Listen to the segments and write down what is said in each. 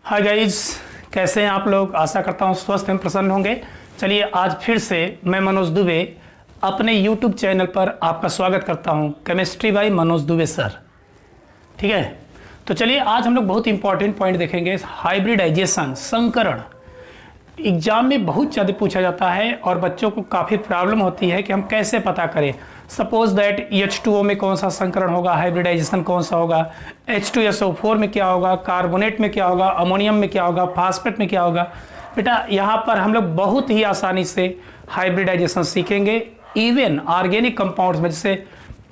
Hi guys, कैसे हैं आप लोग। आशा करता हूँ स्वस्थ एवं प्रसन्न होंगे। चलिए आज फिर से मैं मनोज दुबे अपने यूट्यूब चैनल पर आपका स्वागत करता हूँ, chemistry bye Manoj Dubey sir. ठीक है, तो चलिए आज हम लोग बहुत इंपॉर्टेंट पॉइंट देखेंगे। हाइब्रिडाइजेशन, संकरण एग्जाम में बहुत ज़्यादा पूछा जाता है और बच्चों को काफ़ी प्रॉब्लम होती है कि हम कैसे पता करें। सपोज दैट H2O में कौन सा संकरण होगा, हाइब्रिडाइजेशन कौन सा होगा, H2SO4 में क्या होगा, कार्बोनेट में क्या होगा, अमोनियम में क्या होगा, फास्फेट में क्या होगा। बेटा यहाँ पर हम लोग बहुत ही आसानी से हाइब्रिडाइजेशन सीखेंगे। इवन ऑर्गेनिक कंपाउंड्स में जैसे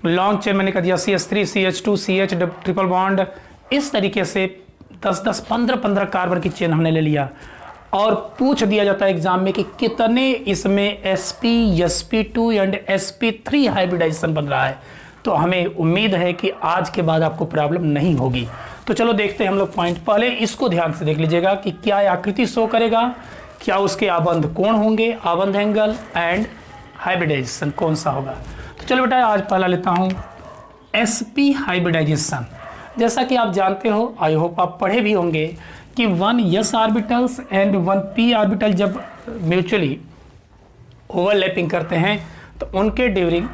लॉन्ग चेन मैंने कह दिया CH3 CH2 CH triple bond, इस तरीके से 10-10 15-15 कार्बन की चेन हमने ले लिया और पूछ दिया जाता है एग्जाम में कि कितने इसमें sp sp2 and sp3 hybridisation बन रहा है। तो हमें उम्मीद है कि आज के बाद आपको प्रॉब्लम नहीं होगी। तो चलो देखते हैं हम लोग पॉइंट। पहले इसको ध्यान से देख लीजिएगा कि क्या आकृति शो करेगा, क्या उसके आबंध कोण होंगे, आबंध एंगल एंड हाइब्रिडाइजेशन कौन सा होगा। तो चलो बेटा आज पहला लेता हूँ sp हाइब्रिडाइजेशन। जैसा कि आप जानते हो, आई होप आप पढ़े भी होंगे कि 1 s orbitals and 1 p orbital जब म्यूचुअली ओवरलैपिंग करते हैं तो उनके ड्यूरिंग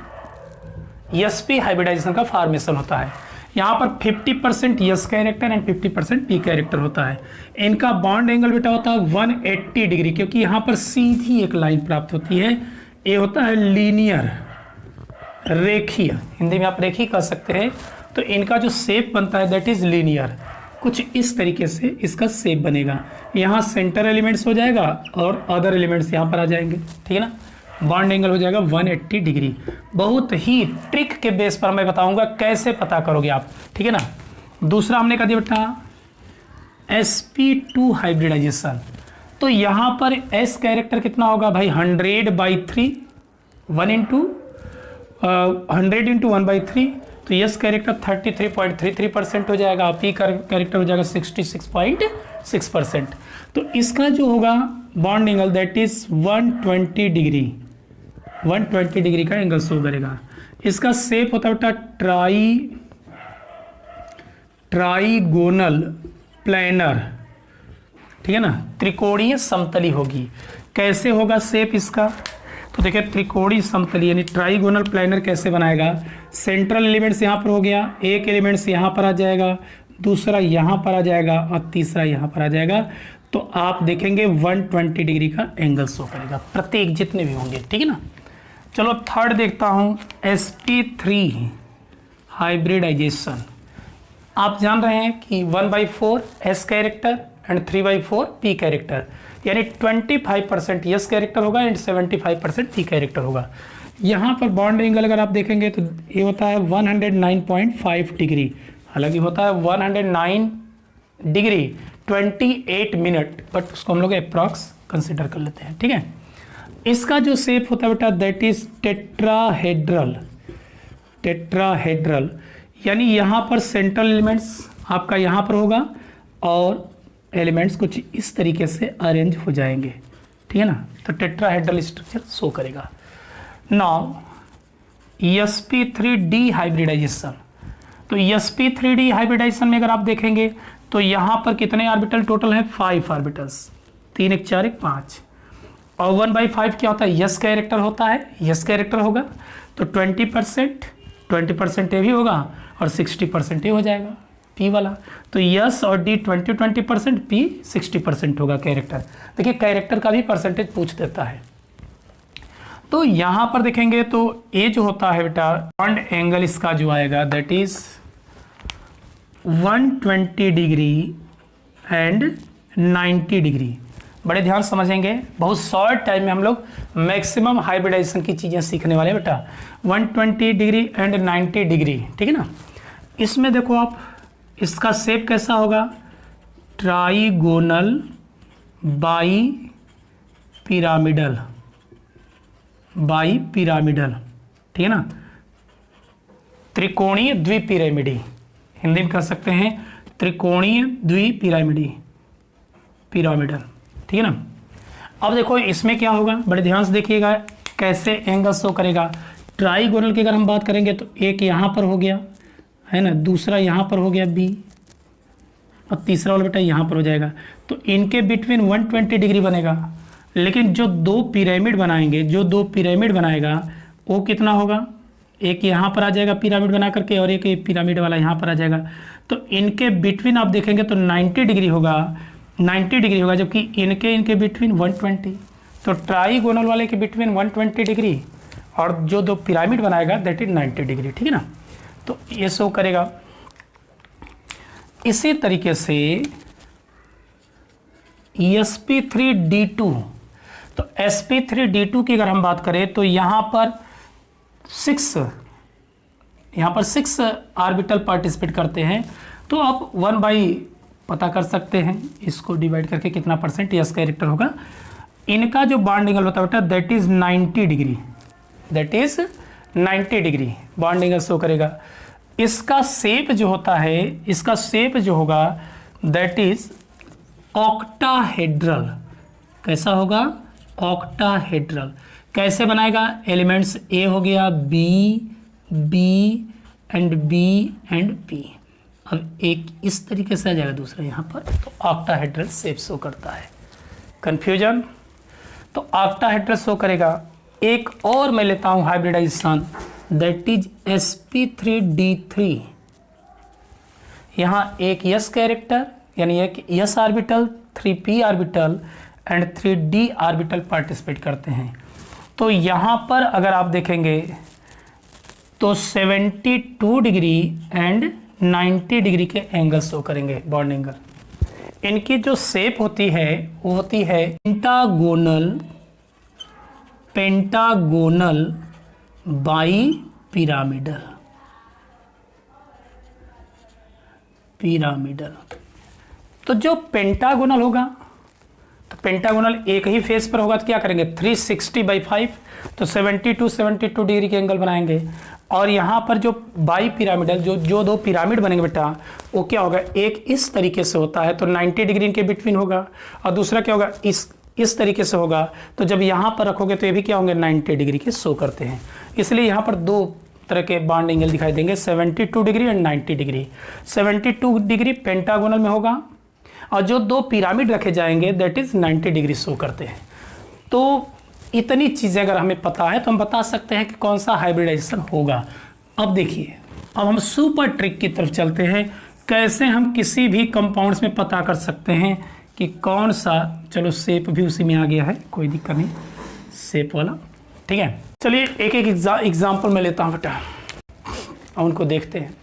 sp हाइब्रिडाइजेशन का फॉर्मेशन होता है। यहाँ पर 50% s character and 50% p character होता है। इनका बॉन्ड एंगल बेटा होता है 180 डिग्री, क्योंकि यहाँ पर सीधी एक लाइन प्राप्त होती है। ये होता है लीनियर, रेखीय, हिंदी में आप रेखीय कह सकते हैं। तो इनका जो शेप बनता है दैट इज लीनियर। कुछ इस तरीके से इसका शेप बनेगा। यहाँ सेंटर एलिमेंट्स हो जाएगा और अदर एलिमेंट्स यहाँ पर आ जाएंगे। ठीक है ना। बॉन्ड एंगल हो जाएगा 180 डिग्री। बहुत ही ट्रिक के बेस पर मैं बताऊंगा कैसे पता करोगे आप। ठीक है ना। दूसरा हमने कह दिया बेटा sp2 हाइब्रिडाइजेशन। तो यहाँ पर s कैरेक्टर कितना होगा भाई, 100/3, 100 इंटू 1/3। तो यस कैरेक्टर 33.33% हो जाएगा, पी कैरेक्टर हो जाएगा 66.6%। तो इसका जो होगा bond angle that is 120 degree, 120 degree का एंगल शो करेगा। इसका शेप होता है बेटा ट्राइगोनल प्लेनर। ठीक है ना, त्रिकोणीय समतली होगी। कैसे होगा शेप इसका, तो देखिए त्रिकोणीय समतली यानी ट्राइगोनल प्लेनर कैसे बनाएगा। सेंट्रल एलिमेंट्स यहाँ पर हो गया, एक एलिमेंट्स यहाँ पर आ जाएगा, दूसरा यहाँ पर आ जाएगा और तीसरा यहाँ पर आ जाएगा। तो आप देखेंगे 120 डिग्री का एंगल शो करेगा प्रत्येक जितने भी होंगे। ठीक है ना। चलो थर्ड देखता हूँ sp3 हाइब्रिडाइजेशन। आप जान रहे हैं कि 1/4 s character and 3/4 p character, यानी 25% यस कैरेक्टर होगा एंड 75% पी कैरेक्टर होगा। यहाँ पर बॉन्ड एंगल अगर आप देखेंगे तो ये होता है 109.5 डिग्री, हालांकि होता है 109 डिग्री 28 मिनट, बट उसको हम लोग अप्रॉक्स कंसिडर कर लेते हैं। ठीक है। इसका जो शेप होता है बेटा दैट इज टेट्राहेड्रल, यानी यहाँ पर सेंट्रल एलिमेंट्स आपका यहाँ पर होगा और एलिमेंट्स कुछ इस तरीके से अरेंज हो जाएंगे। ठीक है ना। तो टेट्राहेड्रल स्ट्रक्चर शो करेगा। Now sp3d hybridization. तो sp3d हाइब्रिडाइजेशन में अगर आप देखेंगे तो यहाँ पर कितने ऑर्बिटल टोटल है, 5 ऑर्बिटल्स, 3 1 4 1 5। और 1/5 क्या होता है, यस कैरेक्टर होता है, यस कैरेक्टर होगा। तो 20% ये भी होगा और 60% ये हो जाएगा पी वाला। तो यस और डी 20% पी 60% होगा कैरेक्टर। देखिए कैरेक्टर का भी परसेंटेज पूछ देता है। तो यहाँ पर देखेंगे तो ये जो होता है बेटा बॉन्ड एंगल इसका जो आएगा that is 120 degree and 90 degree. बड़े ध्यान समझेंगे, बहुत शॉर्ट टाइम में हम लोग मैक्सिमम हाइब्रिडाइजेशन की चीज़ें सीखने वाले बेटा। 120 डिग्री एंड 90 डिग्री। ठीक है ना। इसमें देखो आप इसका शेप कैसा होगा, ट्राइगोनल बाई पिरामिडल। ठीक है ना। त्रिकोणीय द्विपिरामिडी, हिंदी में कह सकते हैं त्रिकोणीय द्विपिरामिडी, पिरामिडल। ठीक है ना। अब देखो इसमें क्या होगा, बड़े ध्यान से देखिएगा कैसे एंगल शो करेगा। ट्राइगोनल की अगर हम बात करेंगे तो एक यहाँ पर हो गया है ना, दूसरा यहाँ पर हो गया बी और तीसरा वाला बेटा यहाँ पर हो जाएगा। तो इनके बिटवीन 120 डिग्री बनेगा, लेकिन जो दो पिरामिड बनाएंगे, जो दो पिरामिड बनाएगा वो कितना होगा, एक यहाँ पर आ जाएगा पिरामिड बना करके और एक पिरामिड वाला यहाँ पर आ जाएगा। तो इनके बिटवीन आप देखेंगे तो 90 डिग्री होगा, 90 डिग्री होगा, जबकि इनके बिटवीन 120। तो ट्राइगोनल वाले के बिटवीन 120 डिग्री और जो दो पिरामिड बनाएगा दैट इज 90 डिग्री, ठीक है ना। तो ये शो करेगा। इसी तरीके से sp3d2, तो sp3d2 की अगर हम बात करें तो यहाँ पर 6 ऑर्बिटल पार्टिसिपेट करते हैं। तो आप 1/, पता कर सकते हैं इसको डिवाइड करके कितना परसेंट यस कैरेक्टर होगा। इनका जो बॉन्ड एंगल होता है बेटा that is 90 degree, that is 90 degree bond angle show करेगा। इसका शेप जो होता है, इसका शेप जो होगा दैट इज ऑक्टाहेड्रल। कैसा होगा, ऑक्टाहेड्रल। कैसे बनाएगा, एलिमेंट्स ए हो गया, बी एंड बी। अब एक इस तरीके से आ जाएगा, दूसरा यहाँ पर, तो ऑक्टाहेड्रल शेप शो करता है। कंफ्यूजन, तो ऑक्टाहेड्रल शो करेगा। एक और मैं लेता हूँ हाइब्रिडाइजेशन दैट इज sp3d3। यहाँ एक यस कैरेक्टर यानी एक yes orbital, 3p orbital and 3d orbital participate करते हैं। तो यहाँ पर अगर आप देखेंगे तो 72 डिग्री एंड 90 डिग्री के एंगल शो करेंगे, बॉन्ड एंगल। इनकी जो शेप होती है वो होती है पेंटागोनल बाई पिरामिडल। तो जो पेंटागोनल होगा, तो पेंटागोनल एक ही फेस पर होगा तो क्या करेंगे, 360/5, तो 72 डिग्री के एंगल बनाएंगे। और यहाँ पर जो बाई पिरामिडल, जो दो पिरामिड बनेंगे बेटा, वो क्या होगा, एक इस तरीके से होता है तो 90 डिग्री इनके बिटवीन होगा, और दूसरा क्या होगा, इस तरीके से होगा। तो जब यहाँ पर रखोगे तो ये भी क्या होंगे, 90 डिग्री के शो करते हैं। इसलिए यहाँ पर दो तरह के बॉन्ड एंगल दिखाई देंगे, 72 degree and 90 degree. 72 degree pentagonal में होगा और जो दो पिरामिड रखे जाएंगे दैट इज 90 डिग्री शो करते हैं। तो इतनी चीज़ें अगर हमें पता है तो हम बता सकते हैं कि कौन सा हाइब्रिडाइजेशन होगा। अब देखिए, अब हम सुपर ट्रिक की तरफ चलते हैं, कैसे हम किसी भी कंपाउंड्स में पता कर सकते हैं कि कौन सा। चलो शेप भी उसी में आ गया है, कोई दिक्कत नहीं, शेप वाला, ठीक है। चलिए एक एक एग्जाम्पल मैं लेता हूँ बेटा और उनको देखते हैं।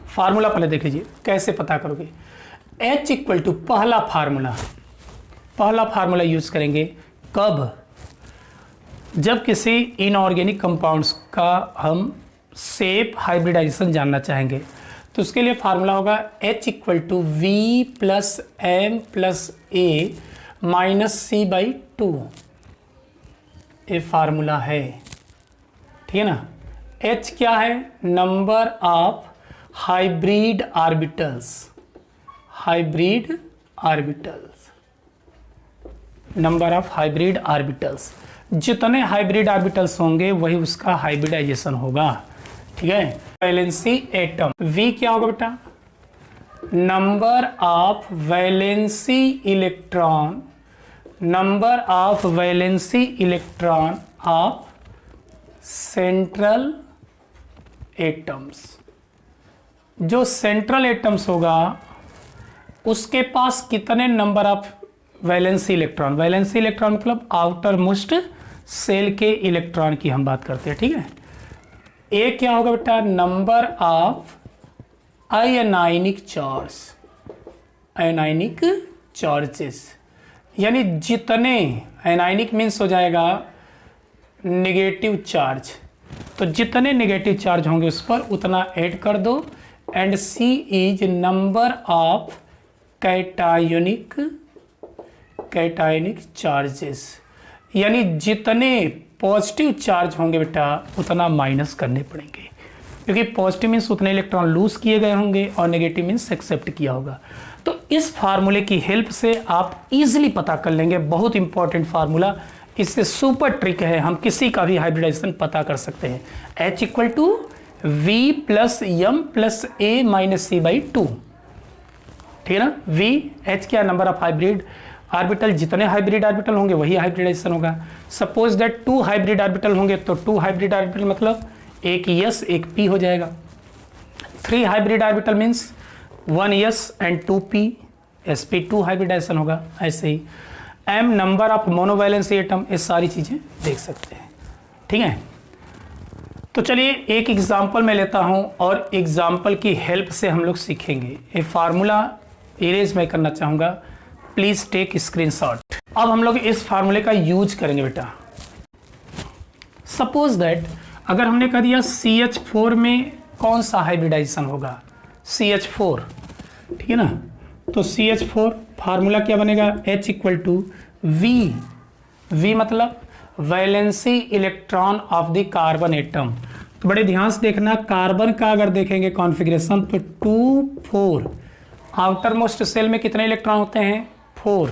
फार्मूला पहले देख लीजिए, कैसे पता करोगे। H इक्वल टू पहला फार्मूला यूज करेंगे कब, जब किसी इनऑर्गेनिक कंपाउंड्स का हम शेप हाइब्रिडाइजेशन जानना चाहेंगे। तो उसके लिए फार्मूला होगा H इक्वल टू V+M+A-C/2। ये फार्मूला है, ठीक है ना। H क्या है, number of hybrid orbitals, number of hybrid orbitals. जितने हाइब्रिड ऑर्बिटल्स होंगे वही उसका हाइब्रिडाइजेशन होगा, ठीक है। वैलेंसी एटम, V क्या होगा बेटा, number of valency electron of central atoms. जो सेंट्रल एटम्स होगा उसके पास कितने नंबर ऑफ वैलेंसी इलेक्ट्रॉन मतलब आउटर मोस्ट सेल के इलेक्ट्रॉन की हम बात करते हैं, ठीक है। ए क्या होगा बेटा, नंबर ऑफ आयनाइनिक चार्जेस, यानी जितने आयनाइनिक मीन्स हो जाएगा नेगेटिव चार्ज, तो जितने नेगेटिव चार्ज होंगे उस पर उतना ऐड कर दो। And C is number of cationic charges, यानी जितने पॉजिटिव चार्ज होंगे बेटा उतना माइनस करने पड़ेंगे, क्योंकि पॉजिटिव मीन्स उतने इलेक्ट्रॉन लूज किए गए होंगे और नेगेटिव मीन्स एक्सेप्ट किया होगा। तो इस फार्मूले की हेल्प से आप इजीली पता कर लेंगे, बहुत इंपॉर्टेंट फार्मूला, इससे सुपर ट्रिक है, हम किसी का भी हाइब्रिडाइजेशन पता कर सकते हैं। H इक्वल टू V+M+A-C/2, ठीक है ना। वी एच क्या, नंबर ऑफ हाइब्रिड ऑर्बिटल, जितने हाइब्रिड ऑर्बिटल होंगे वही हाइब्रिडाइजेशन होगा। सपोज दैट 2 हाइब्रिड ऑर्बिटल होंगे तो 2 हाइब्रिड ऑर्बिटल मतलब एक s एक p हो जाएगा। 3 hybrid orbital means 1 s and 2 p, sp2 hybridization होगा। ऐसे ही m number of monovalency atom, ये सारी चीज़ें देख सकते हैं। ठीक है, तो चलिए एक एग्जाम्पल मैं लेता हूं और एग्जाम्पल की हेल्प से हम लोग सीखेंगे। ये फार्मूला इरेज मैं करना चाहूँगा, प्लीज़ टेक स्क्रीनशॉट। अब हम लोग इस फार्मूले का यूज करेंगे बेटा। सपोज दैट अगर हमने कह दिया CH4 में कौन सा हाइब्रिडाइजेशन होगा, CH4, ठीक है ना। तो CH4 फार्मूला क्या बनेगा, H इक्वल टू V मतलब valency electron of the carbon atom. तो बड़े ध्यान से देखना, कार्बन का अगर देखेंगे कॉन्फ़िगरेशन तो 2 4, आउटर मोस्ट सेल में कितने इलेक्ट्रॉन होते हैं, 4,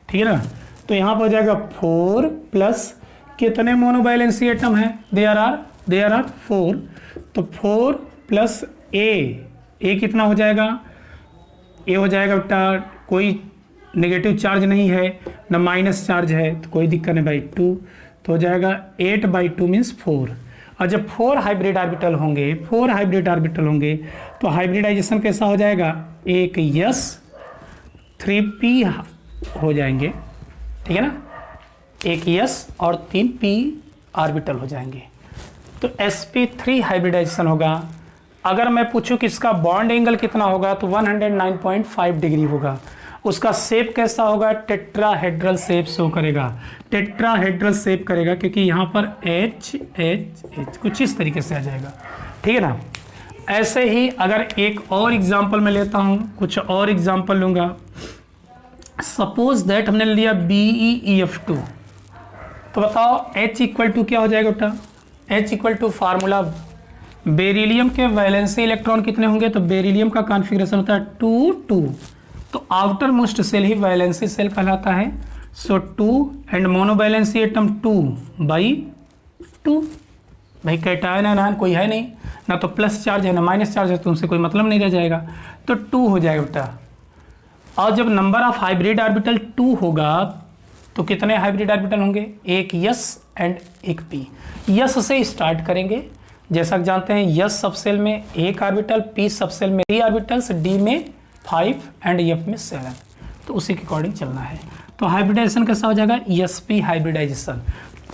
ठीक है ना। तो यहाँ पर हो जाएगा 4 प्लस कितने मोनोवैलेंसी एटम है, देयर आर 4, तो 4 प्लस ए कितना हो जाएगा, ए हो जाएगा बेटा, कोई नेगेटिव चार्ज नहीं है ना माइनस चार्ज है, तो कोई दिक्कत नहीं भाई 2, तो हो जाएगा 8/2 मीन्स 4। और जब 4 हाइब्रिड ऑर्बिटल होंगे तो हाइब्रिडाइजेशन कैसा हो जाएगा, एक S 3p हो जाएंगे, ठीक है ना, एक S और 3p ऑर्बिटल हो जाएंगे। तो sp3 हाइब्रिडाइजेशन होगा। अगर मैं पूछूं कि इसका बॉन्ड एंगल कितना होगा तो 109.5 डिग्री होगा। उसका शेप कैसा होगा, टेट्राहेड्रल शेप शो करेगा, टेट्राहेड्रल शेप करेगा, क्योंकि यहाँ पर H कुछ इस तरीके से आ जाएगा, ठीक है ना। ऐसे ही अगर एक और एग्जांपल मैं लेता हूँ, कुछ और एग्जांपल लूँगा। सपोज दैट हमने लिया BeEF2, तो बताओ H इक्वल टू क्या हो जाएगा बेटा, H equal to formula, beryllium के वैलेंसी इलेक्ट्रॉन कितने होंगे, तो बेरिलियम का कॉन्फ़िगरेशन होता है 2 2, तो आउटर मोस्ट सेल ही वैलेंसी सेल कहलाता है। सो 2 एंड मोनोवैलेंसी एटम 2/2। भाई कैटायन आयन कोई है नहीं, ना तो प्लस चार्ज है ना माइनस चार्ज है, तो उनसे कोई मतलब नहीं रह जाएगा, तो 2 हो जाएगा बेटा। और जब नंबर ऑफ हाइब्रिड ऑर्बिटल 2 होगा तो कितने हाइब्रिड ऑर्बिटल होंगे, एक S एंड एक P। S से स्टार्ट करेंगे, जैसा कि जानते हैं S सब सेल में 1 ऑर्बिटल, P सब सेल में 3 ऑर्बिटल्स, D में 5 एंड F में 7, तो उसी के अकॉर्डिंग चलना है। तो हाइब्रिडाइजेशन कैसा हो जाएगा, sp हाइब्रिडाइजेशन।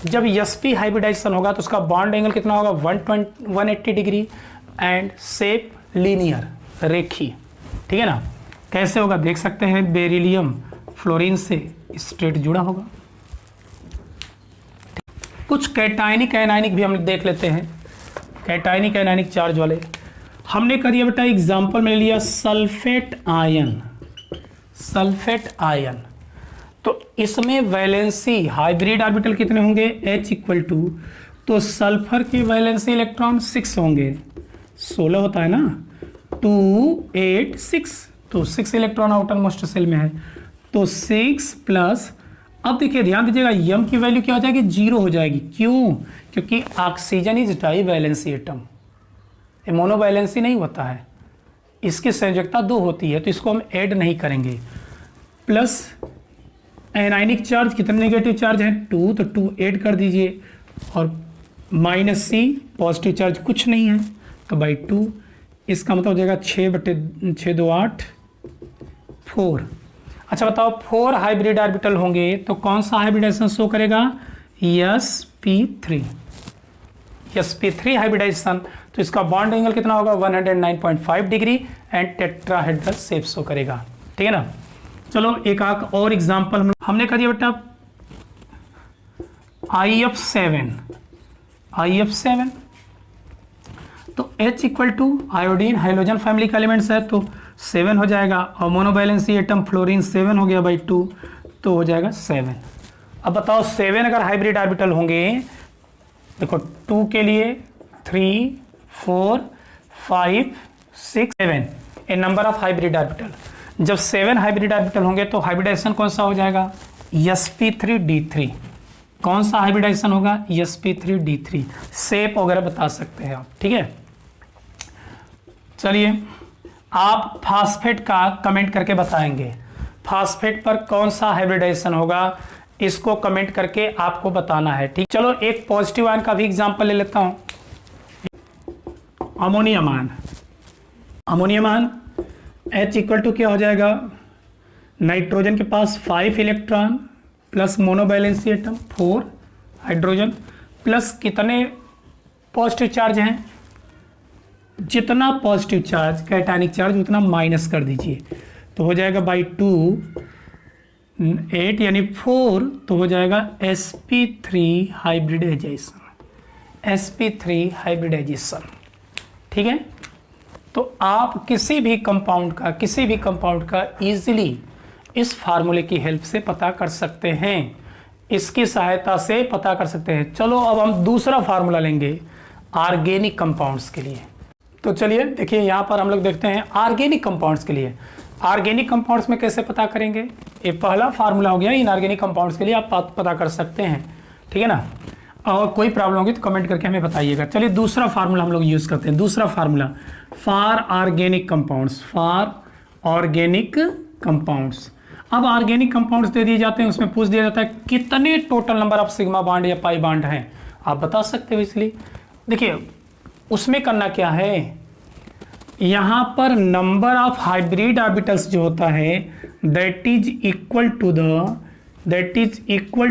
जब sp हाइब्रिडाइजेशन होगा तो उसका बॉन्ड एंगल कितना होगा, 180 डिग्री एंड शेप लीनियर, रेखीय, ठीक है ना। कैसे होगा देख सकते हैं, बेरिलियम फ्लोरीन से स्ट्रेट जुड़ा होगा। कुछ कैटायनिक एनायनिक भी हम देख लेते हैं, कैटायनिक एनायनिक चार्ज वाले। हमने कर दिया बेटा एग्जाम्पल में लिया सल्फेट आयन, तो इसमें वैलेंसी हाइब्रिड ऑर्बिटल कितने होंगे, H इक्वल टू, तो सल्फर की वैलेंसी इलेक्ट्रॉन 6 होंगे, 16 होता है ना, 2 8 6, तो 6 इलेक्ट्रॉन आउटर मोस्ट सेल में है, तो 6 प्लस, अब देखिए ध्यान दीजिएगा यम की वैल्यू क्या हो जाएगी, 0 हो जाएगी। क्यों, क्योंकि oxygen is di valency atom, monovalency नहीं होता है, इसकी संयोजकता 2 होती है, तो इसको हम ऐड नहीं करेंगे। प्लस एनायनिक चार्ज कितने नेगेटिव चार्ज हैं, 2, तो 2 ऐड कर दीजिए, और माइनस C पॉजिटिव चार्ज कुछ नहीं है, तो बाई 2, इसका मतलब हो जाएगा 6/6 2 8 4। अच्छा बताओ 4 हाइब्रिड ऑर्बिटल होंगे तो कौन सा हाइब्रिडाइजेशन शो करेगा, sp3 हाइब्रिडाइजेशन। तो इसका बॉन्ड एंगल कितना होगा, 109.5 degree and tetrahedral shape show करेगा, ठीक है ना। चलो एक और एग्जांपल हमने कर दिया बेटा IF7, तो H equal to iodine hydrogen family का एलिमेंट्स है, तो 7 हो जाएगा, और मोनोवैलेंसी एटम फ्लोरीन 7 हो गया बाई 2, तो हो जाएगा 7। अब बताओ 7 अगर हाइब्रिड ऑर्बिटल होंगे, देखो 2 के लिए 3 4 5 6 7 ए नंबर ऑफ हाइब्रिड ऑर्बिटल। जब 7 हाइब्रिड ऑर्बिटल होंगे तो हाइब्रिडाइजेशन कौन सा हो जाएगा, sp3d3। कौन सा हाइब्रिडाइजेशन होगा, sp3d3। शेप वगैरह बता सकते हैं आप, ठीक है। चलिए आप फास्फेट का कमेंट करके बताएंगे, फास्फेट पर कौन सा हाइब्रिडाइजेशन होगा, इसको कमेंट करके आपको बताना है। ठीक, चलो एक पॉजिटिव आयन का भी एग्जांपल ले लेता हूं। Ammonium ion, ammonium ion H equal to क्या हो जाएगा, नाइट्रोजन के पास 5 electron plus monovalency atom 4 hydrogen plus कितने पॉजिटिव चार्ज हैं, जितना पॉजिटिव चार्ज कैटायनिक चार्ज उतना माइनस कर दीजिए, तो हो जाएगा बाई 2 8 यानी 4, तो हो जाएगा sp3 हाइब्रिडाइजेशन, sp3 हाइब्रिडाइजेशन। ठीक है, तो आप किसी भी कंपाउंड का इजीली इस फार्मूले की हेल्प से पता कर सकते हैं, इसकी सहायता से पता कर सकते हैं। चलो अब हम दूसरा फार्मूला लेंगे ऑर्गेनिक कंपाउंड्स के लिए। तो चलिए देखिए यहाँ पर हम लोग देखते हैं ऑर्गेनिक कंपाउंड्स के लिए। ऑर्गेनिक कंपाउंड्स में कैसे पता करेंगे, ये पहला फार्मूला हो गया, इनऑर्गेनिक कंपाउंड्स के लिए आप पता कर सकते हैं। ठीक है ना, और कोई प्रॉब्लम होगी तो कमेंट करके हमें बताइएगा। चलिए दूसरा फार्मूला हम लोग यूज़ करते हैं। दूसरा formula for organic compounds, for organic compounds. अब ऑर्गेनिक कंपाउंड्स दे दिए जाते हैं, उसमें पूछ दिया जाता है कितने total number of sigma bond या पाई बॉन्ड हैं, आप बता सकते हो। इसलिए देखिए उसमें करना क्या है, यहाँ पर नंबर ऑफ हाइब्रिड ऑर्बिटल्स जो होता है that is equal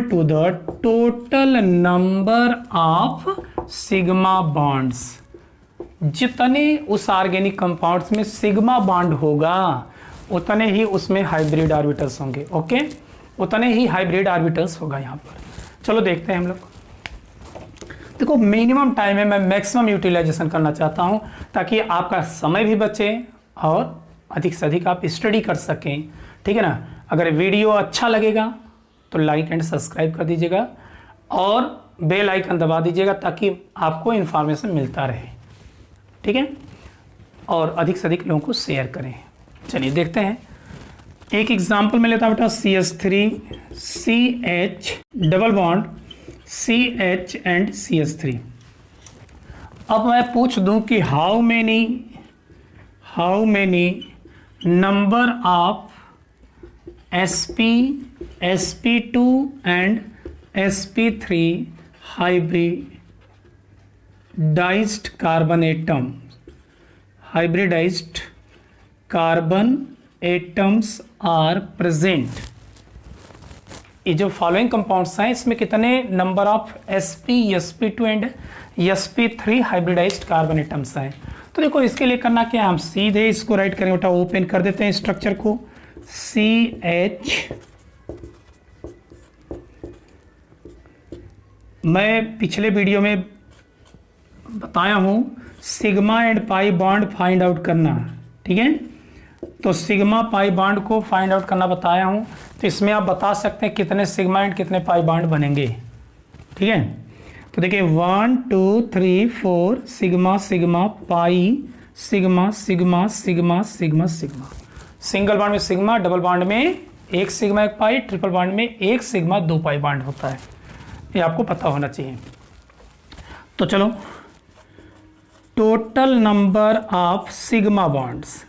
to the total number of sigma bonds. जितने उस ऑर्गेनिक कंपाउंड्स में सिग्मा बॉन्ड होगा उतने ही उसमें हाइब्रिड ऑर्बिटल्स होंगे। ओके, उतने ही हाइब्रिड ऑर्बिटल्स होगा यहाँ पर। चलो देखते हैं हम लोग। देखो मिनिमम टाइम में मैं मैक्सिमम यूटिलाइजेशन करना चाहता हूँ ताकि आपका समय भी बचे और अधिक से अधिक आप स्टडी कर सकें। ठीक है ना, अगर वीडियो अच्छा लगेगा तो लाइक एंड सब्सक्राइब कर दीजिएगा और बेल आइकन दबा दीजिएगा ताकि आपको इन्फॉर्मेशन मिलता रहे। ठीक है, और अधिक से अधिक लोगों को शेयर करें। चलिए देखते हैं, एक एग्जांपल में लेता हूँ बेटा, CH3 CH double bond CH and CH3। अब मैं पूछ दूं कि how many number of sp2 and sp3 hybridized carbon atoms are present. ये जो फॉलोइंग कंपाउंड्स हैं इसमें कितने number of sp2 and sp3 hybridized carbon atoms हैं। तो देखो इसके लिए करना क्या है, हम सीधे इसको राइट करेंगे बेटा, ओपन कर देते हैं स्ट्रक्चर को। CH, मैं पिछले वीडियो में बताया हूं sigma and pi bond find out करना। ठीक है, तो सिग्मा पाई बॉन्ड को फाइंड आउट करना बताया हूं, तो इसमें आप बता सकते हैं कितने सिग्मा एंड कितने पाई बॉन्ड बनेंगे। ठीक है, तो देखिए 1 2 3 4 sigma sigma pi sigma sigma sigma sigma sigma. Single bond में सिग्मा, डबल बॉन्ड में एक सिग्मा एक पाई, ट्रिपल बॉन्ड में एक सिग्मा 2 पाई बॉन्ड होता है। ये आपको पता होना चाहिए। तो चलो total number of sigma bonds,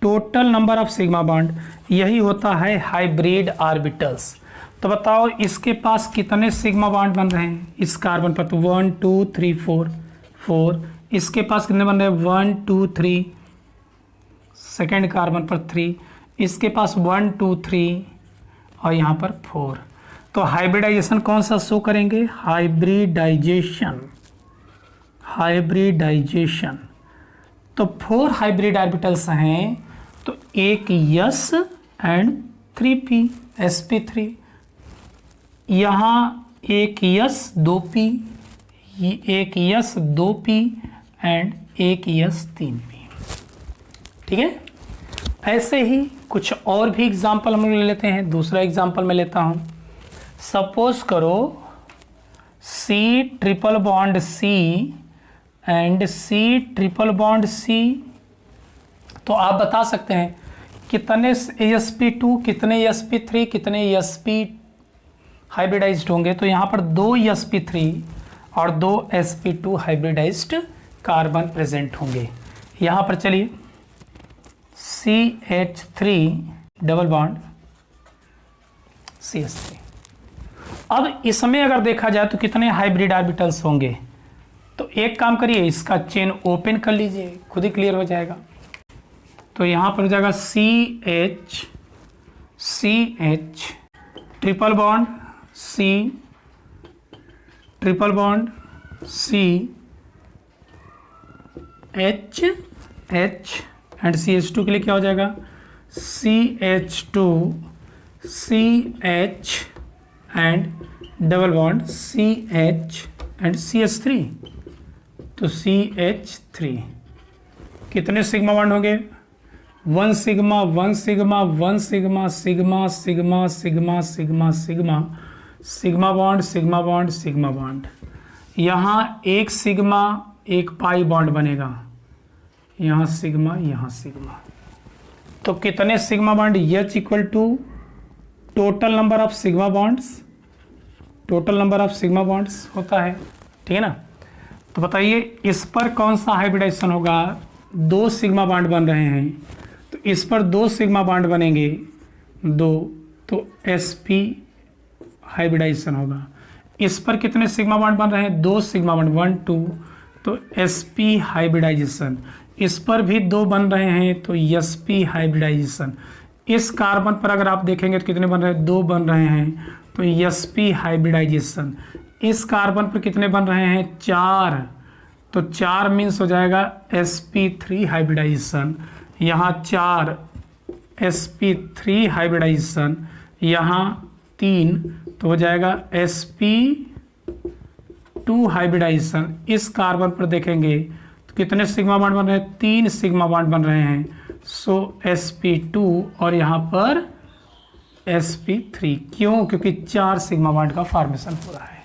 total number of sigma bond यही होता है हाइब्रिड ऑर्बिटल्स। तो बताओ इसके पास कितने सिग्मा बॉन्ड बन रहे हैं इस कार्बन पर, तो 1 2 3 4 4। इसके पास कितने बन रहे हैं 1 2 3, सेकेंड कार्बन पर 3, इसके पास 1 2 3 और यहाँ पर 4। तो हाइब्रिडाइजेशन कौन सा शो करेंगे, हाइब्रिडाइजेशन। तो 4 हाइब्रिड ऑर्बिटल्स हैं, तो एक S एंड 3p sp3, यहाँ एक S 2p, एक S 2p एंड एक S 3p। ठीक है, ऐसे ही कुछ और भी एग्जाम्पल हम ले लेते हैं। दूसरा एग्जाम्पल मैं लेता हूँ, सपोज करो C triple bond C and C triple bond C। तो आप बता सकते हैं कितने sp2 कितने sp3 कितने sp हाइब्रिडाइज्ड होंगे। तो यहाँ पर 2 sp3 और 2 sp2 हाइब्रिडाइज्ड कार्बन प्रेजेंट होंगे। यहाँ पर चलिए CH3 डबल बॉन्ड CH3। अब इसमें अगर देखा जाए तो कितने हाइब्रिड ऑर्बिटल्स होंगे, तो एक काम करिए, इसका चेन ओपन कर लीजिए, खुद ही क्लियर हो जाएगा। तो यहाँ पर हो जाएगा CH triple bond C triple bond C H and CH2 के लिए क्या हो जाएगा CH2 CH and double bond CH and CH3। तो CH3 कितने सिग्मा बॉन्ड होंगे, 1 sigma 1 sigma 1 sigma sigma sigma sigma sigma sigma sigma bond sigma bond sigma bond. यहाँ एक सिग्मा एक पाई बॉन्ड बनेगा, यहाँ सिग्मा यहाँ सिग्मा। तो कितने sigma bond, H equal to total number of sigma bonds, total number of sigma bonds होता है, ठीक है ना। तो बताइए इस पर कौन सा हाइब्रिडाइजेशन होगा, 2 सिग्मा बॉन्ड बन रहे हैं, तो इस पर 2 सिग्मा बॉन्ड बनेंगे 2, तो sp हाइब्रिडाइजेशन होगा। इस पर कितने सिग्मा बॉन्ड बन रहे हैं, 2 सिग्मा बॉन्ड 1 2, तो sp हाइब्रिडाइजेशन। इस पर भी 2 बन रहे हैं तो sp हाइब्रिडाइजेशन। इस कार्बन पर अगर आप देखेंगे तो कितने बन रहे हैं, 2 बन रहे हैं तो sp हाइब्रिडाइजेशन। इस कार्बन पर कितने बन रहे हैं, 4, तो 4 मीन्स हो जाएगा sp3 हाइब्रिडाइजेशन। यहाँ 4 sp3 हाइब्रिडाइजेशन, यहाँ 3 तो हो जाएगा sp2 हाइब्रिडाइजेशन। इस कार्बन पर देखेंगे तो कितने सिग्मा बॉन्ड बन रहे हैं, 3 सिग्मा बॉन्ड बन रहे हैं, सो sp2 और यहाँ पर sp3। क्यों, क्योंकि 4 सिग्मा बॉन्ड का फॉर्मेशन हो रहा है,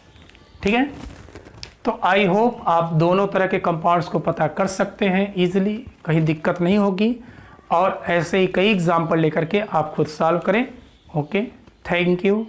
ठीक है। तो आई होप आप दोनों तरह के कंपाउंड्स को पता कर सकते हैं इजीली, कहीं दिक्कत नहीं होगी। और ऐसे ही कई एग्जाम्पल लेकर के आप खुद सॉल्व करें। Okay, thank you.